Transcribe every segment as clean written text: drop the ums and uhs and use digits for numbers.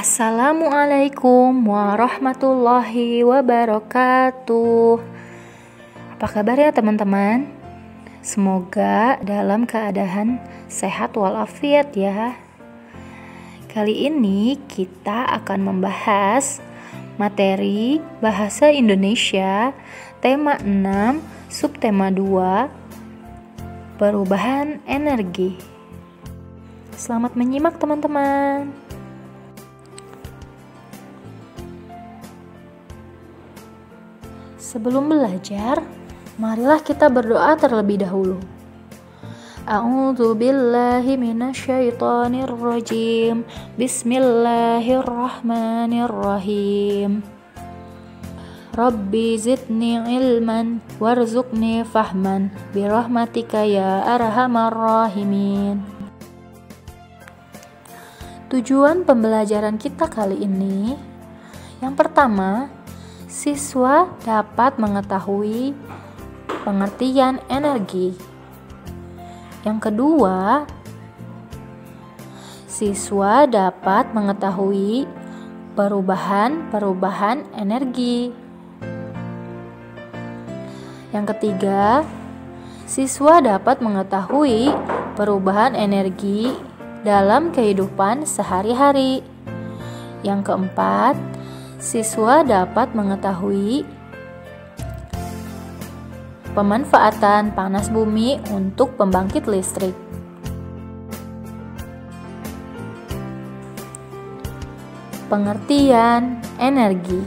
Assalamualaikum warahmatullahi wabarakatuh. Apa kabar ya teman-teman? Semoga dalam keadaan sehat walafiat ya. Kali ini kita akan membahas materi Bahasa Indonesia tema 6 subtema 2 perubahan energi. Selamat menyimak teman-teman. Sebelum belajar, marilah kita berdoa terlebih dahulu. A'udzu billahi minasyaitonir rajim. Bismillahirrahmanirrahim. Rabbi zidni ilman warzuqni fahman birahmatika ya arhamar rahimin. Tujuan pembelajaran kita kali ini, yang pertama, siswa dapat mengetahui pengertian energi. Yang kedua, siswa dapat mengetahui perubahan energi. Yang ketiga, siswa dapat mengetahui perubahan energi dalam kehidupan sehari-hari. Yang keempat, siswa dapat mengetahui pemanfaatan panas bumi untuk pembangkit listrik. Pengertian energi.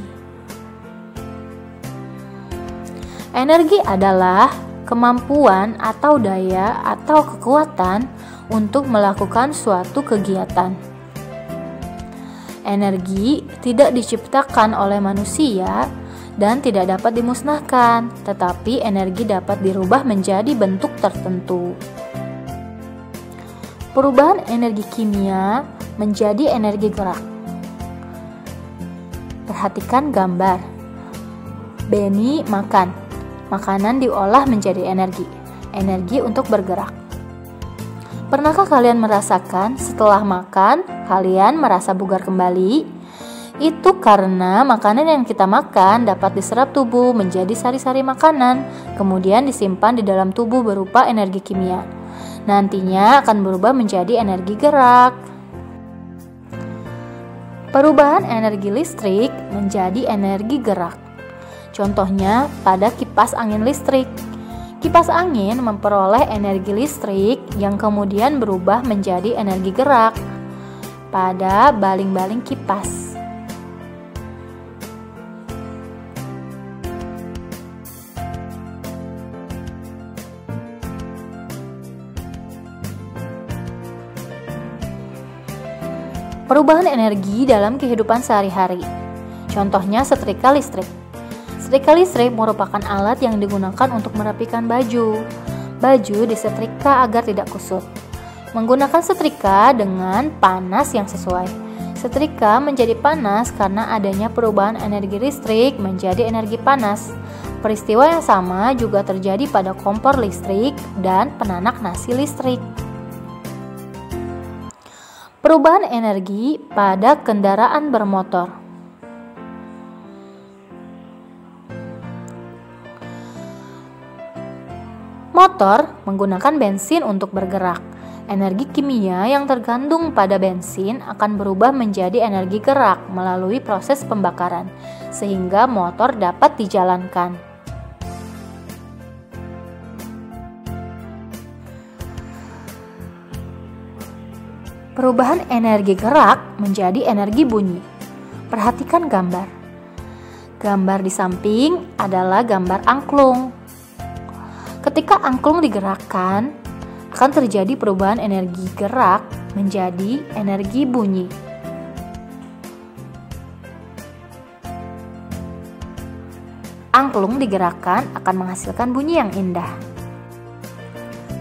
Energi adalah kemampuan atau daya atau kekuatan untuk melakukan suatu kegiatan. Energi tidak diciptakan oleh manusia dan tidak dapat dimusnahkan, tetapi energi dapat dirubah menjadi bentuk tertentu. Perubahan energi kimia menjadi energi gerak. Perhatikan gambar. Benny makan. Makanan diolah menjadi energi untuk bergerak. Pernahkah kalian merasakan setelah makan, kalian merasa bugar kembali? Itu karena makanan yang kita makan dapat diserap tubuh menjadi sari-sari makanan, kemudian disimpan di dalam tubuh berupa energi kimia. Nantinya akan berubah menjadi energi gerak. Perubahan energi listrik menjadi energi gerak. Contohnya pada kipas angin listrik. Kipas angin memperoleh energi listrik yang kemudian berubah menjadi energi gerak pada baling-baling kipas. Perubahan energi dalam kehidupan sehari-hari. Contohnya setrika listrik. Setrika listrik merupakan alat yang digunakan untuk merapikan baju. Baju disetrika agar tidak kusut. Menggunakan setrika dengan panas yang sesuai. Setrika menjadi panas karena adanya perubahan energi listrik menjadi energi panas. Peristiwa yang sama juga terjadi pada kompor listrik dan penanak nasi listrik. Perubahan energi pada kendaraan bermotor. Motor menggunakan bensin untuk bergerak. Energi kimia yang terkandung pada bensin akan berubah menjadi energi gerak melalui proses pembakaran, sehingga motor dapat dijalankan. Perubahan energi gerak menjadi energi bunyi. Perhatikan gambar. Gambar di samping adalah gambar angklung. Ketika angklung digerakkan, akan terjadi perubahan energi gerak menjadi energi bunyi. Angklung digerakkan akan menghasilkan bunyi yang indah.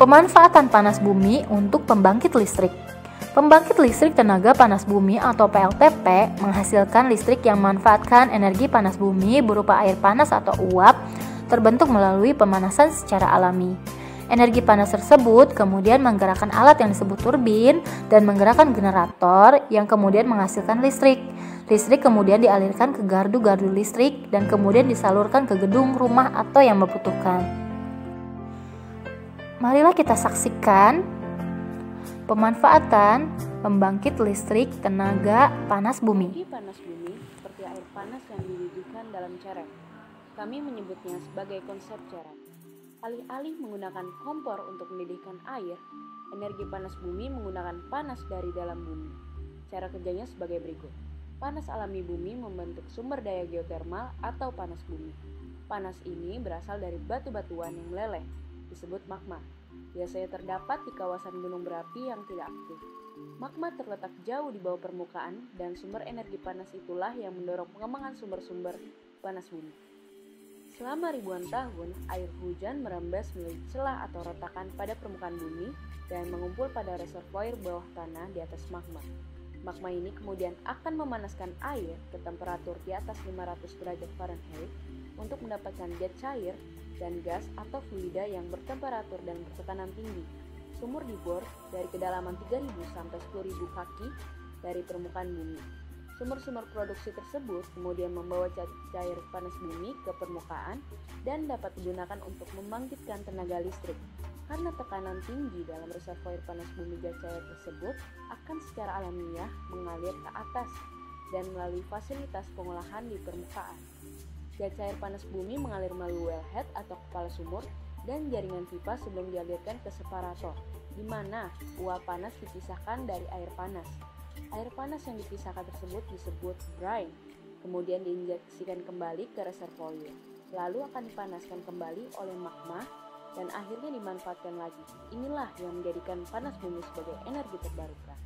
Pemanfaatan panas bumi untuk pembangkit listrik. Pembangkit listrik tenaga panas bumi atau PLTP menghasilkan listrik yang memanfaatkan energi panas bumi berupa air panas atau uap terbentuk melalui pemanasan secara alami. Energi panas tersebut kemudian menggerakkan alat yang disebut turbin dan menggerakkan generator yang kemudian menghasilkan listrik. Listrik kemudian dialirkan ke gardu-gardu listrik dan kemudian disalurkan ke gedung, rumah, atau yang membutuhkan. Marilah kita saksikan pemanfaatan pembangkit listrik tenaga panas bumi. Energi panas bumi seperti air panas yang dididihkan dalam ceret. Kami menyebutnya sebagai konsep ceret. Alih-alih menggunakan kompor untuk mendidihkan air, energi panas bumi menggunakan panas dari dalam bumi. Cara kerjanya sebagai berikut. Panas alami bumi membentuk sumber daya geotermal atau panas bumi. Panas ini berasal dari batu-batuan yang meleleh, disebut magma. Biasanya terdapat di kawasan gunung berapi yang tidak aktif. Magma terletak jauh di bawah permukaan dan sumber energi panas itulah yang mendorong pengembangan sumber-sumber panas bumi. Selama ribuan tahun, air hujan merembes melalui celah atau retakan pada permukaan bumi dan mengumpul pada reservoir bawah tanah di atas magma. Magma ini kemudian akan memanaskan air ke temperatur di atas 500 derajat Fahrenheit untuk mendapatkan gas cair dan gas atau fluida yang bertemperatur dan bertekanan tinggi. Sumur dibor dari kedalaman 3.000 sampai 10.000 kaki dari permukaan bumi. Sumur-sumur produksi tersebut kemudian membawa cair panas bumi ke permukaan dan dapat digunakan untuk membangkitkan tenaga listrik. Karena tekanan tinggi dalam reservoir panas bumi gas cair tersebut akan secara alamiah mengalir ke atas dan melalui fasilitas pengolahan di permukaan. Gas cair panas bumi mengalir melalui wellhead atau kepala sumur dan jaringan pipa sebelum dialirkan ke separator, di mana uap panas dipisahkan dari air panas. Air panas yang dipisahkan tersebut disebut brine, kemudian diinjeksikan kembali ke reservoir, lalu akan dipanaskan kembali oleh magma dan akhirnya dimanfaatkan lagi. Inilah yang menjadikan panas bumi sebagai energi terbarukan.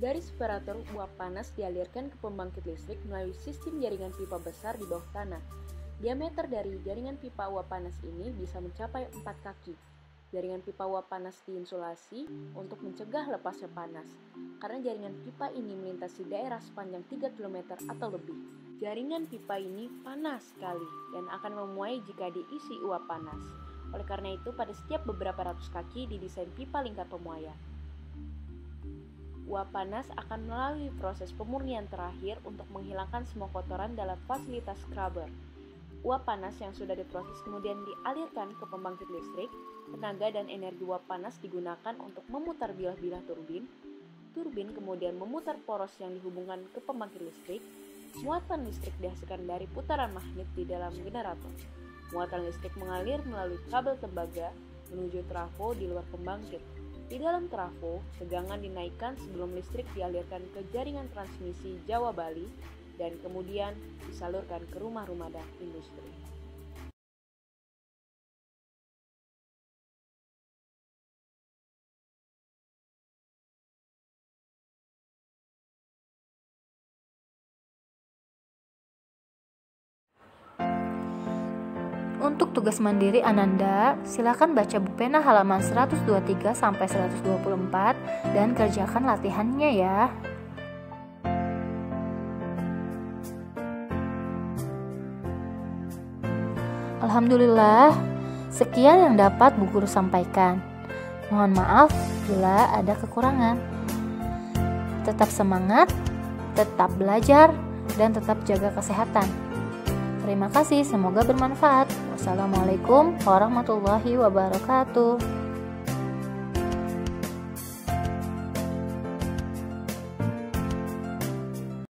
Dari separator, uap panas dialirkan ke pembangkit listrik melalui sistem jaringan pipa besar di bawah tanah. Diameter dari jaringan pipa uap panas ini bisa mencapai 4 kaki. Jaringan pipa uap panas diinsulasi untuk mencegah lepasnya panas, karena jaringan pipa ini melintasi daerah sepanjang 3 km atau lebih. Jaringan pipa ini panas sekali dan akan memuai jika diisi uap panas. Oleh karena itu, pada setiap beberapa ratus kaki didesain pipa lingkar pemuaian. Uap panas akan melalui proses pemurnian terakhir untuk menghilangkan semua kotoran dalam fasilitas scrubber. Uap panas yang sudah diproses kemudian dialirkan ke pembangkit listrik. Tenaga dan energi uap panas digunakan untuk memutar bilah-bilah turbin. Turbin kemudian memutar poros yang dihubungkan ke pembangkit listrik. Muatan listrik dihasilkan dari putaran magnet di dalam generator. Muatan listrik mengalir melalui kabel tembaga menuju trafo di luar pembangkit. Di dalam trafo, tegangan dinaikkan sebelum listrik dialirkan ke jaringan transmisi Jawa Bali dan kemudian disalurkan ke rumah-rumah dan industri. Untuk tugas mandiri Ananda, silakan baca buku pena halaman 123 sampai 124 dan kerjakan latihannya ya. Alhamdulillah, sekian yang dapat Bu Guru sampaikan. Mohon maaf bila ada kekurangan. Tetap semangat, tetap belajar, dan tetap jaga kesehatan. Terima kasih, semoga bermanfaat. Wassalamualaikum warahmatullahi wabarakatuh.